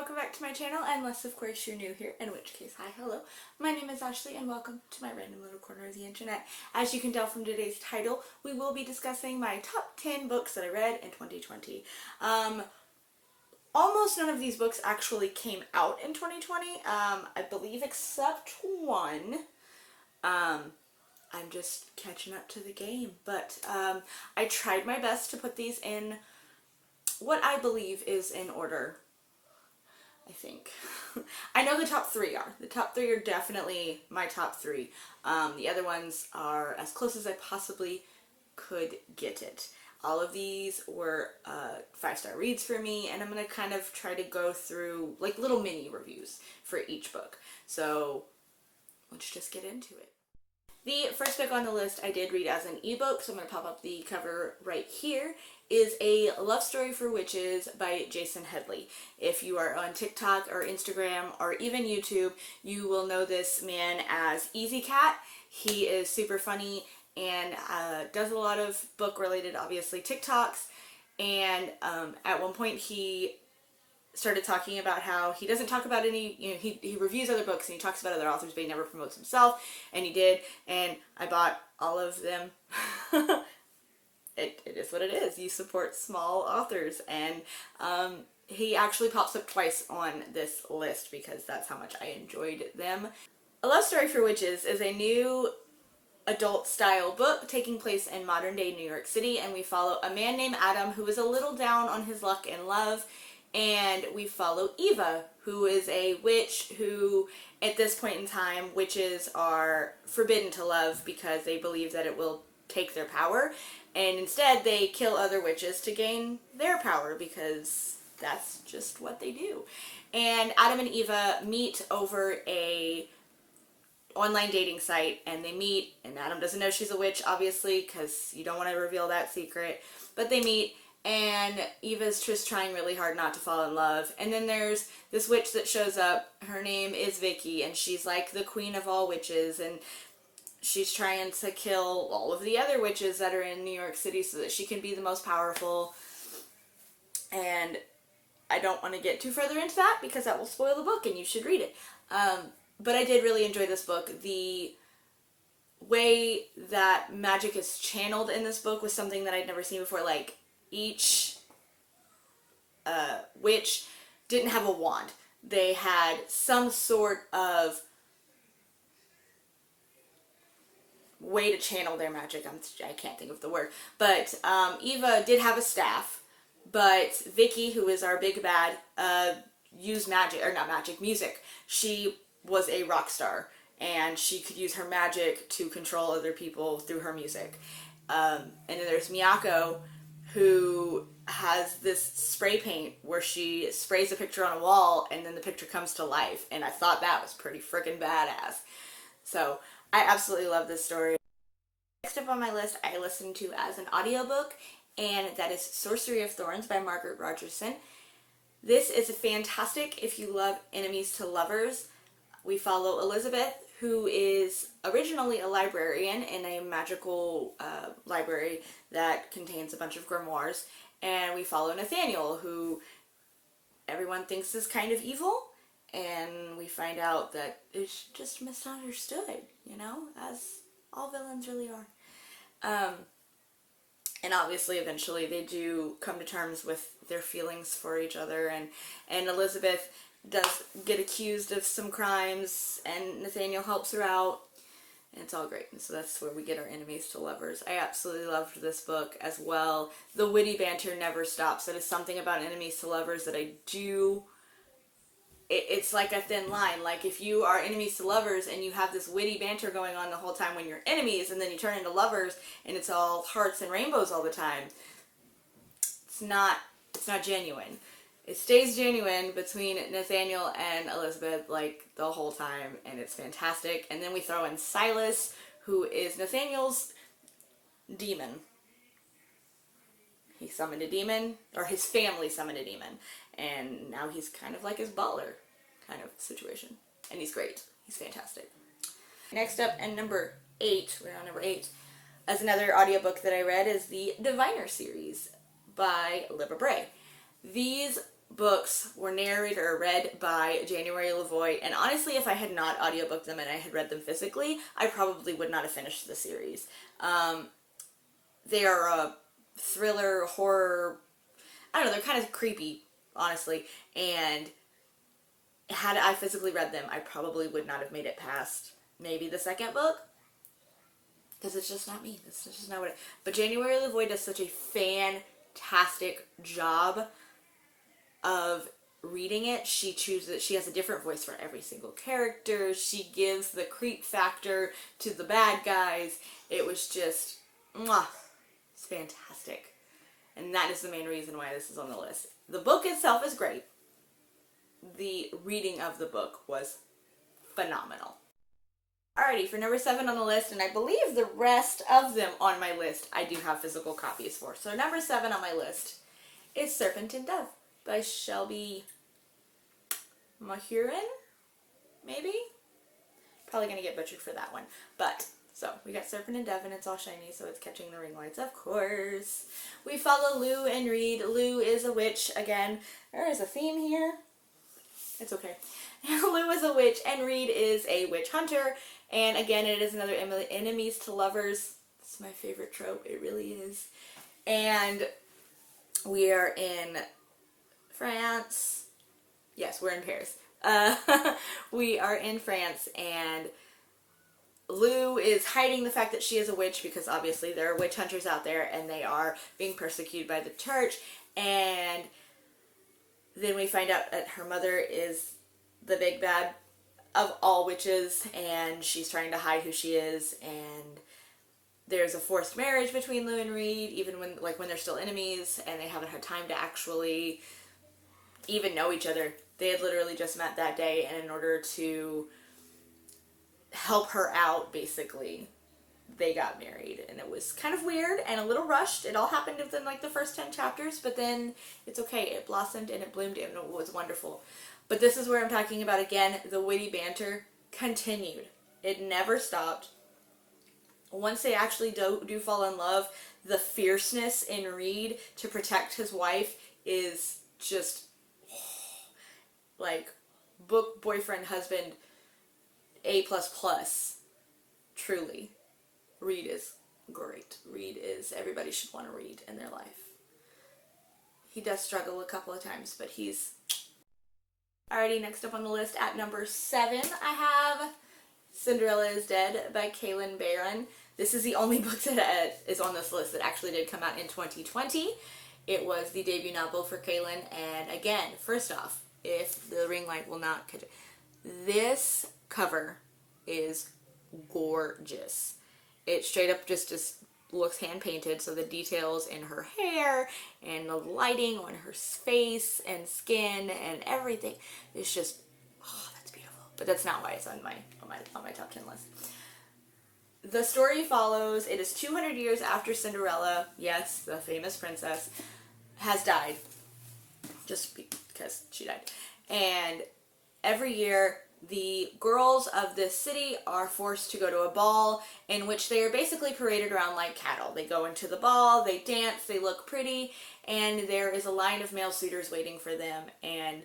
welcome back to my channel, unless of course you're new here, in which case, hi, hello. My name is Ashley and welcome to my random little corner of the internet. As you can tell from today's title, we will be discussing my top 10 books that I read in 2020. Almost none of these books actually came out in 2020, I believe except one. I'm just catching up to the game, but I tried my best to put these in what I believe is in order, I think. I know the top three are. The top three are definitely my top three. The other ones are as close as I possibly could get it. All of these were 5-star reads for me, and I'm going to kind of try to go through like little mini reviews for each book. So let's just get into it. The first book on the list I did read as an ebook, so I'm going to pop up the cover right here, is A Love Story for Witches by Jason Headley. If you are on TikTok or Instagram or even YouTube, you will know this man as Easy Cat. He is super funny and does a lot of book-related, obviously, TikToks. And at one point he started talking about how he doesn't talk about any, he reviews other books and he talks about other authors, but he never promotes himself, and he did, and I bought all of them. It is what it is. You support small authors, and he actually pops up twice on this list because that's how much I enjoyed them. A Love Story for Witches is a new adult style book taking place in modern day New York City, and we follow a man named Adam who is a little down on his luck in love. And we follow Eva, who is a witch who, at this point in time, witches are forbidden to love because they believe that it will take their power. And instead, they kill other witches to gain their power because that's just what they do. And Adam and Eva meet over a online dating site, and they meet, and Adam doesn't know she's a witch, obviously, because you don't want to reveal that secret. But they meet, and Eva's just trying really hard not to fall in love. And then there's this witch that shows up. Her name is Vicky, and she's like the queen of all witches, and she's trying to kill all of the other witches that are in New York City so that she can be the most powerful. And I don't want to get too further into that because that will spoil the book and you should read it. But I did really enjoy this book. The way that magic is channeled in this book was something that I'd never seen before. Like, each witch didn't have a wand. They had some sort of way to channel their magic. I can't think of the word. But Eva did have a staff, but Vicky, who is our big bad, used magic, or not magic, music. She was a rock star, and she could use her magic to control other people through her music. And then there's Miyako, who has this spray paint where she sprays a picture on a wall and then the picture comes to life, and I thought that was pretty freaking badass. So I absolutely love this story. Next up on my list I listened to as an audiobook, and that is Sorcery of Thorns by Margaret Rogerson. This is fantastic if you love enemies to lovers. We follow Elizabeth, who is originally a librarian in a magical library that contains a bunch of grimoires, and we follow Nathaniel, who everyone thinks is kind of evil, and we find out that it's just misunderstood, as all villains really are. And obviously eventually they do come to terms with their feelings for each other, and Elizabeth does get accused of some crimes, and Nathaniel helps her out, and it's all great. And so that's where we get our enemies to lovers. I absolutely loved this book as well. The witty banter never stops. That is something about enemies to lovers that I do. It's like a thin line. Like, if you are enemies to lovers and you have this witty banter going on the whole time when you're enemies, and then you turn into lovers and it's all hearts and rainbows all the time, it's not genuine. It stays genuine between Nathaniel and Elizabeth like the whole time, and it's fantastic. And then we throw in Silas, who is Nathaniel's demon. He summoned a demon, or his family summoned a demon, and now he's kind of like his butler kind of situation. And he's great. He's fantastic. Next up, and number 8, we're on number 8, as another audiobook that I read, is the Diviner series by Libba Bray. These books were narrated or read by January LaVoy, and honestly, if I had not audiobooked them and I had read them physically, I probably would not have finished the series. They are a thriller, horror, I don't know, they're kind of creepy, honestly, and had I physically read them, I probably would not have made it past maybe the second book, because it's just not me. It's just not what it... But January LaVoy does such a fantastic job of reading it. She has a different voice for every single character. She gives the creep factor to the bad guys. It was just, mwah, it's fantastic. And that is the main reason why this is on the list. The book itself is great. The reading of the book was phenomenal. Alrighty, for number 7 on the list, and I believe the rest of them on my list I do have physical copies for. So number 7 on my list is Serpent and Dove by Shelby Mahurin, maybe? Probably gonna get butchered for that one. But, so, we got Serpent and Dove, and it's all shiny, so it's catching the ring lights, of course. We follow Lou and Reed. Lou is a witch, again. There is a theme here. It's okay. Lou is a witch, and Reed is a witch hunter. And again, it is another enemies to lovers. It's my favorite trope. It really is. And we are in France. Yes, we're in Paris. We are in France, and Lou is hiding the fact that she is a witch because obviously there are witch hunters out there and they are being persecuted by the church. And then we find out that her mother is the big bad of all witches, and she's trying to hide who she is, and there's a forced marriage between Lou and Reed, even when they're still enemies, and they haven't had time to actually even know each other. They had literally just met that day, and in order to help her out, basically, they got married, and it was kind of weird and a little rushed. It all happened within the first 10 chapters, but then it's okay. It blossomed and it bloomed, and it was wonderful. But this is where I'm talking about, again, the witty banter continued. It never stopped. Once they actually do fall in love, the fierceness in Reed to protect his wife is just like book, boyfriend, husband, A++. Truly. Reed is great. Reed is, everybody should want to read in their life. He does struggle a couple of times, but he's... Alrighty, next up on the list at number 7, I have Cinderella is Dead by Kaylin Barron. This is the only book that is on this list that actually did come out in 2020. It was the debut novel for Kaylin, and again, first off, if the ring light will not catch it, this cover is gorgeous. It straight up just looks hand painted, so the details in her hair and the lighting on her face and skin and everything is just, oh, that's beautiful. But that's not why it's on my top 10 list. The story follows, it is 200 years after Cinderella, yes, the famous princess, has died. Just because she died. And every year, the girls of this city are forced to go to a ball in which they are basically paraded around like cattle. They go into the ball, they dance, they look pretty, and there is a line of male suitors waiting for them. And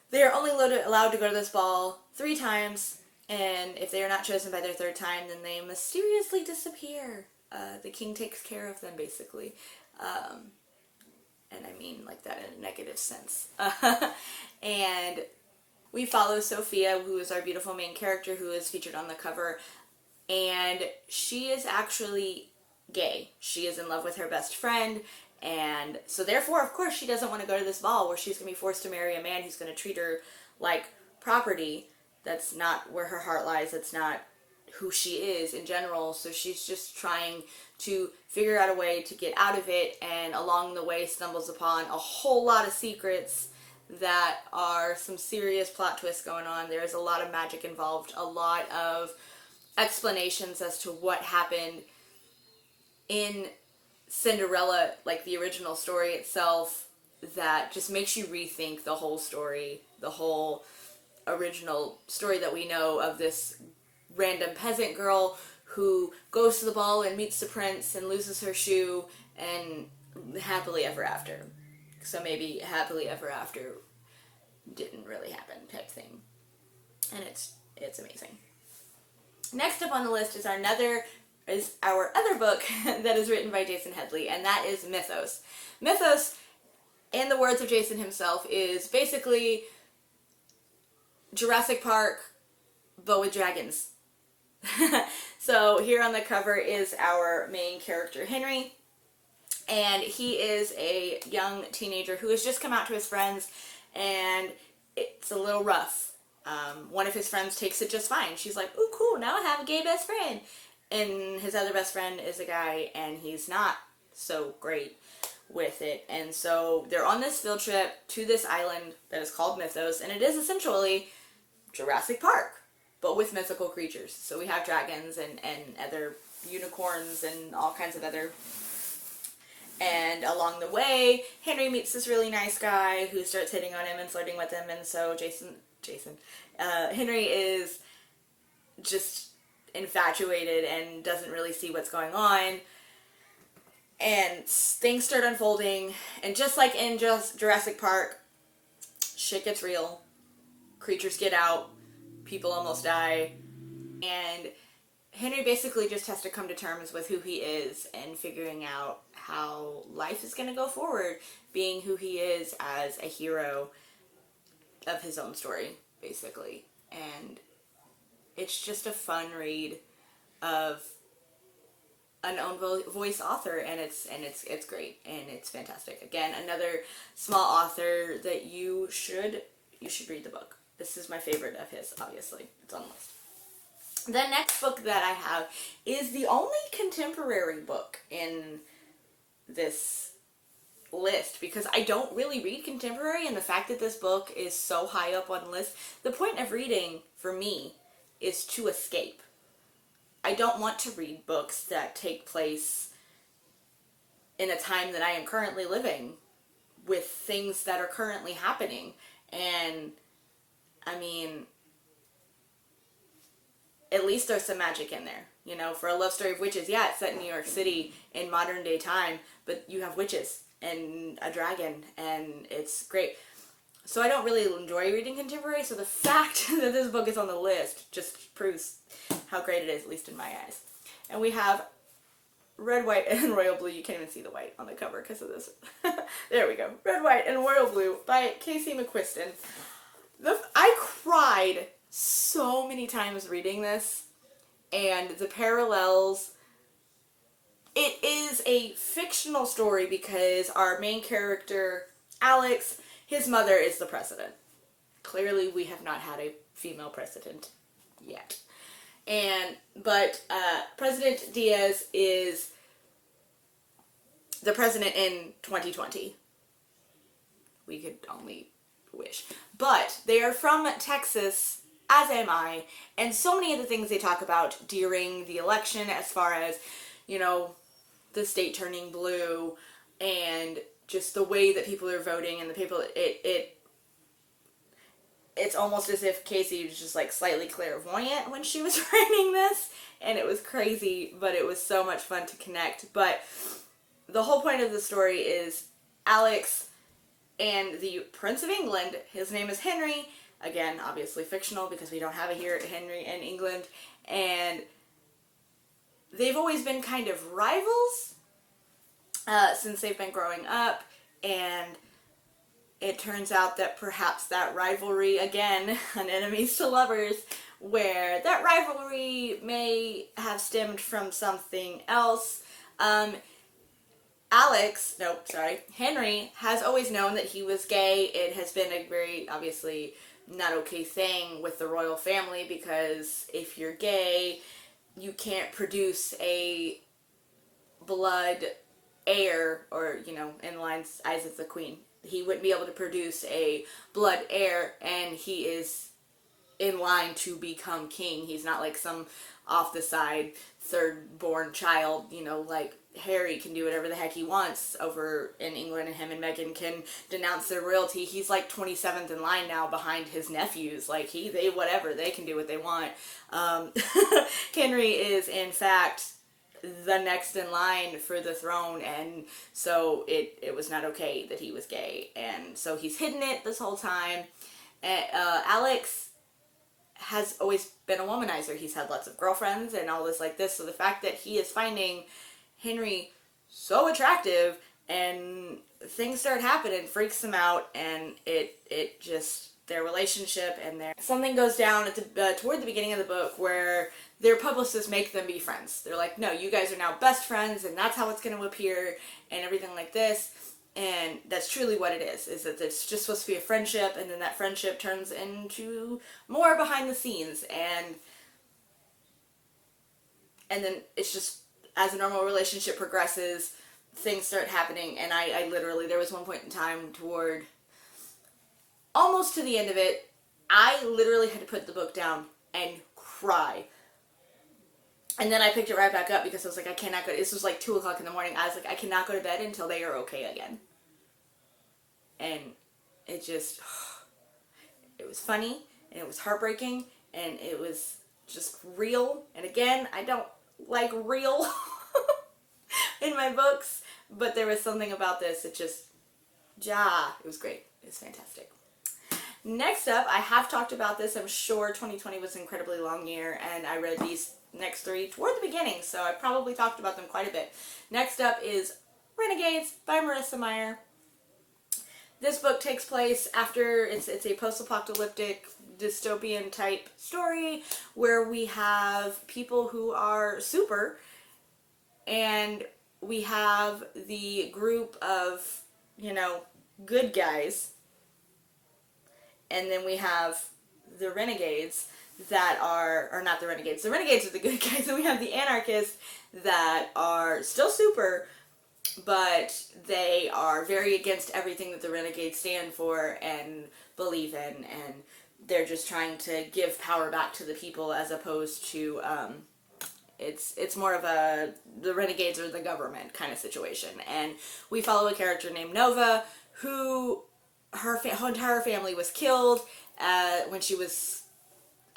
they are only allowed to go to this ball 3 times, and if they are not chosen by their 3rd time, then they mysteriously disappear. The king takes care of them, basically. And I mean like that in a negative sense. And we follow Sophia, who is our beautiful main character, who is featured on the cover, and she is actually gay. She is in love with her best friend, and so therefore, of course, she doesn't want to go to this ball where she's going to be forced to marry a man who's going to treat her like property. That's not where her heart lies. That's not who she is in general, so she's just trying to figure out a way to get out of it, and along the way stumbles upon a whole lot of secrets that are some serious plot twists going on. There's a lot of magic involved, a lot of explanations as to what happened in Cinderella, like the original story itself, that just makes you rethink the whole story, the whole original story that we know of this random peasant girl who goes to the ball and meets the prince and loses her shoe and happily ever after. So maybe happily ever after didn't really happen type thing. And it's amazing. Next up on the list is our other book that is written by Jason Headley, and that is Mythos. Mythos, in the words of Jason himself, is basically Jurassic Park, but with dragons. So here on the cover is our main character, Henry, and he is a young teenager who has just come out to his friends, and it's a little rough. One of his friends takes it just fine. She's like, "Ooh, cool, now I have a gay best friend." And his other best friend is a guy, and he's not so great with it. And so they're on this field trip to this island that is called Mythos, and it is essentially Jurassic Park, but with mythical creatures. So we have dragons and other unicorns and all kinds of other. And along the way, Henry meets this really nice guy who starts hitting on him and flirting with him, and so Henry is just infatuated and doesn't really see what's going on. And things start unfolding, and just like in Jurassic Park, shit gets real. Creatures get out. People almost die. And Henry basically just has to come to terms with who he is and figuring out how life is going to go forward, being who he is as a hero of his own story, basically. And it's just a fun read of an own voice author, and it's great, and it's fantastic. Again, another small author that you should read the book. This is my favorite of his, obviously. It's on the list. The next book that I have is the only contemporary book in this list, because I don't really read contemporary, and the fact that this book is so high up on the list, the point of reading for me is to escape. I don't want to read books that take place in a time that I am currently living with things that are currently happening. And I mean, at least there's some magic in there. You know, for a love story of witches, yeah, it's set in New York City in modern day time, but you have witches and a dragon, and it's great. So I don't really enjoy reading contemporary, so the fact that this book is on the list just proves how great it is, at least in my eyes. And we have Red, White, and Royal Blue. You can't even see the white on the cover because of this. There we go. Red, White, and Royal Blue by Casey McQuiston. I cried so many times reading this, and the parallels. It is a fictional story because our main character, Alex, his mother is the president. Clearly, we have not had a female president yet. But President Diaz is the president in 2020. We could only wish. But they are from Texas, as am I, and so many of the things they talk about during the election, as far as, you know, the state turning blue, and just the way that people are voting, and the people, it's almost as if Casey was just like slightly clairvoyant when she was writing this, and it was crazy, but it was so much fun to connect. But the whole point of the story is Alex and the Prince of England, his name is Henry, again, obviously fictional because we don't have a Henry in England, and they've always been kind of rivals since they've been growing up, and it turns out that perhaps that rivalry, again, on enemies to lovers, where that rivalry may have stemmed from something else. Henry has always known that he was gay. It has been a very, obviously, not okay thing with the royal family, because if you're gay, you can't produce a blood heir, or, you know, in lines, eyes of the queen. He wouldn't be able to produce a blood heir, and he is in line to become king. He's not like some off the side third born child, you know, like Harry can do whatever the heck he wants over in England, and him and Meghan can denounce their royalty. He's like 27th in line now behind his nephews. Like they can do what they want. Henry is in fact the next in line for the throne, and so it was not okay that he was gay, and so he's hidden it this whole time. And Alex has always been a womanizer. He's had lots of girlfriends and all this like this, so the fact that he is finding Henry so attractive and things start happening freaks him out, and it just, their relationship and their, something goes down at the toward the beginning of the book where their publicists make them be friends. They're like, no, you guys are now best friends, and that's how it's going to appear, and everything like this. And that's truly what it is that it's just supposed to be a friendship, and then that friendship turns into more behind the scenes, and then it's just, as a normal relationship progresses, things start happening. And I literally, there was one point in time toward almost to the end of it, I literally had to put the book down and cry. And then I picked it right back up because I was like, I cannot go. This was like 2 o'clock in the morning. I was like, I cannot go to bed until they are okay again. And it just, it was funny, and it was heartbreaking, and it was just real. And again, I don't like real in my books, but there was something about this. It just, it was great. It was fantastic. Next up, I have talked about this. I'm sure 2020 was an incredibly long year, and I read these next 3 toward the beginning, so I probably talked about them quite a bit. Next up is Renegades by Marissa Meyer. This book takes place after, it's a post-apocalyptic dystopian type story where we have people who are super, and we have the group of, good guys, and then we have the Renegades that are, or not the Renegades are the good guys, and we have the anarchists that are still super, but they are very against everything that the Renegades stand for and believe in, and they're just trying to give power back to the people, as opposed to, it's more of a, the Renegades are the government kind of situation. And we follow a character named Nova, who, her entire family was killed when she was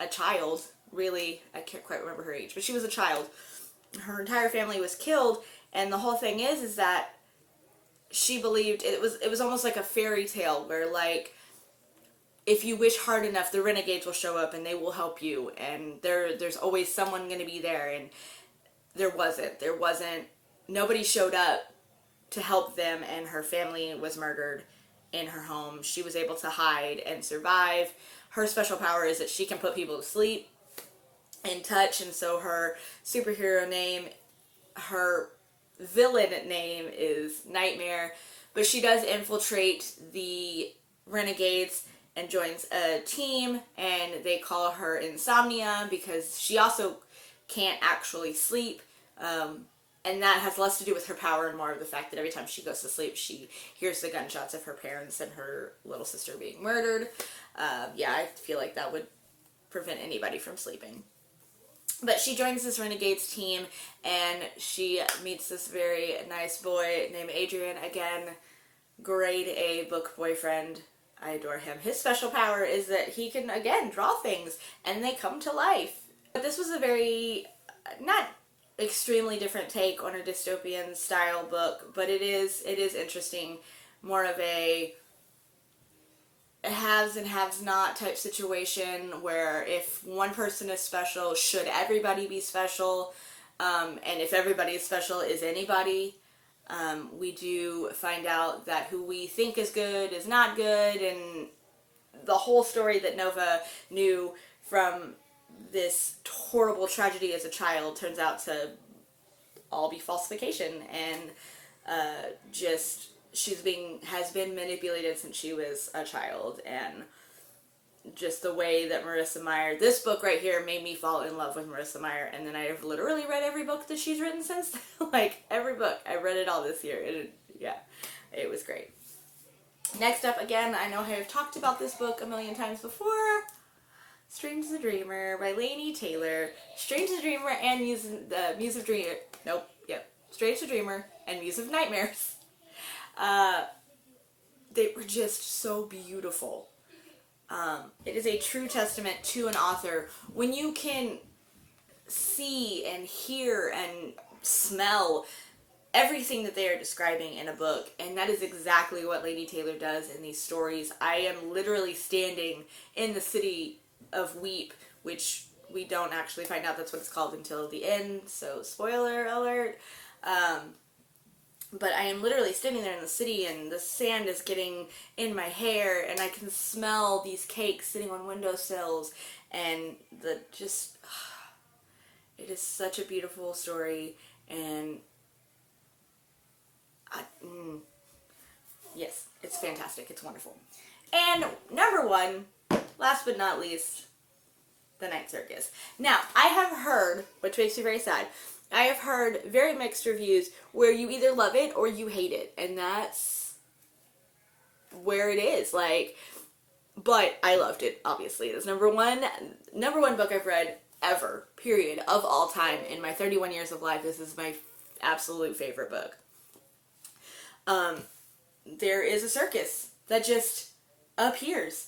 a child, really. I can't quite remember her age, but she was a child. Her entire family was killed, and the whole thing is that she believed it was almost like a fairy tale where, like, if you wish hard enough, the Renegades will show up and they will help you, and there's always someone going to be there. And there wasn't, nobody showed up to help them, and her family was murdered in her home. She was able to hide and survive. Her special power is that she can put people to sleep and touch, and so her superhero name, her villain name is Nightmare, but she does infiltrate the Renegades and joins a team, and they call her Insomnia because she also can't actually sleep, and that has less to do with her power and more of the fact that every time she goes to sleep, she hears the gunshots of her parents and her little sister being murdered. I feel like that would prevent anybody from sleeping. But she joins this Renegades team, and she meets this very nice boy named Adrian. Again, grade A book boyfriend. I adore him. His special power is that he can, again, draw things, and they come to life. But this was a very, not extremely different take on a dystopian style book, but it is interesting. More of a haves and haves not type situation where if one person is special, should everybody be special? And if everybody is special, is anybody? We do find out that who we think is good is not good, and the whole story that Nova knew from this horrible tragedy as a child turns out to all be falsification, and has been manipulated since she was a child. And just the way that Marissa Meyer, this book right here made me fall in love with Marissa Meyer, and then I've literally read every book that she's written since. Like, every book. I read it all this year. It was great. Next up, again, I know I have talked about this book a million times before. Strange the Dreamer by Laini Taylor. Strange the Dreamer and Muse of Dream. Nope. Yep. Strange the Dreamer and Muse of Nightmares. They were just so beautiful. It is a true testament to an author when you can see and hear and smell everything that they are describing in a book, and that is exactly what Lady Taylor does in these stories. I am literally standing in the city of Weep, which we don't actually find out that's what it's called until the end, so spoiler alert. But I am literally standing there in the city, and the sand is getting in my hair, and I can smell these cakes sitting on windowsills, and it is such a beautiful story, and yes, it's fantastic. It's wonderful. And number one, last but not least, the Night Circus. Now, I have heard, which makes me very sad, I have heard very mixed reviews where you either love it or you hate it, and that's where it is. Like, but I loved it. Obviously, it's number one book I've read ever. Period, of all time. In my 31 years of life, this is my absolute favorite book. There is a circus that just appears.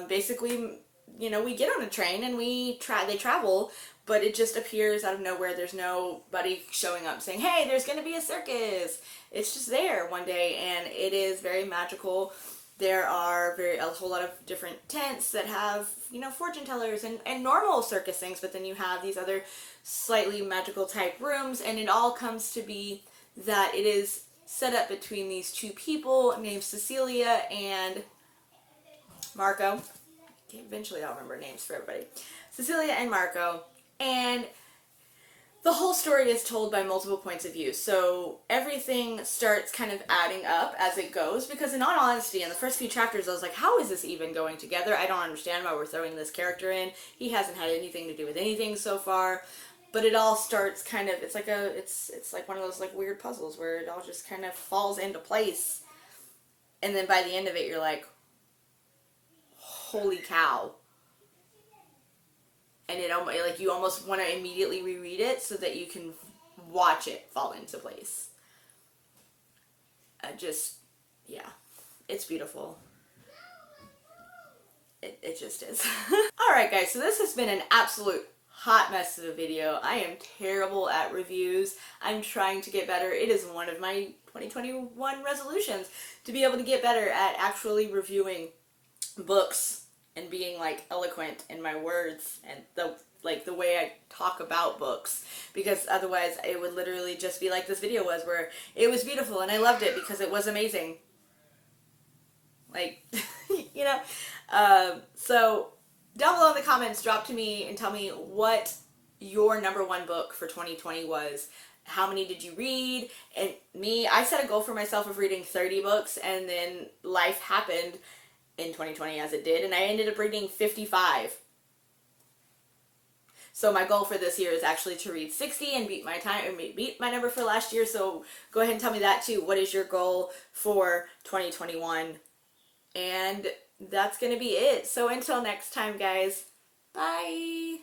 Basically, you know, we get on a train and they travel, but it just appears out of nowhere. There's nobody showing up saying, hey, there's going to be a circus. It's just there one day, and it is very magical. There are a whole lot of different tents that have, you know, fortune tellers and normal circus things, but then you have these other slightly magical type rooms, and it all comes to be that it is set up between these two people named Cecilia and Marco. Eventually I'll remember names for everybody. Cecilia and Marco. And the whole story is told by multiple points of view. So everything starts kind of adding up as it goes, because in all honesty, in the first few chapters I was like, how is this even going together? I don't understand why we're throwing this character in. He hasn't had anything to do with anything so far. But it all starts kind of, it's like one of those like weird puzzles where it all just kind of falls into place. And then by the end of it, you're like, holy cow. And you almost want to immediately reread it so that you can watch it fall into place. Yeah, it's beautiful. It just is. Alright guys, so this has been an absolute hot mess of a video. I am terrible at reviews. I'm trying to get better. It is one of my 2021 resolutions to be able to get better at actually reviewing books and being like eloquent in my words and the way I talk about books, because otherwise it would literally just be like this video was, where it was beautiful and I loved it because it was amazing. Like, you know, so down below in the comments, drop to me and tell me what your number one book for 2020 was. How many did you read? And me, I set a goal for myself of reading 30 books, and then life happened in 2020 as it did, and I ended up reading 55. So my goal for this year is actually to read 60 and beat my number for last year. So go ahead and tell me that too. What is your goal for 2021? And that's going to be it. So until next time, guys, bye.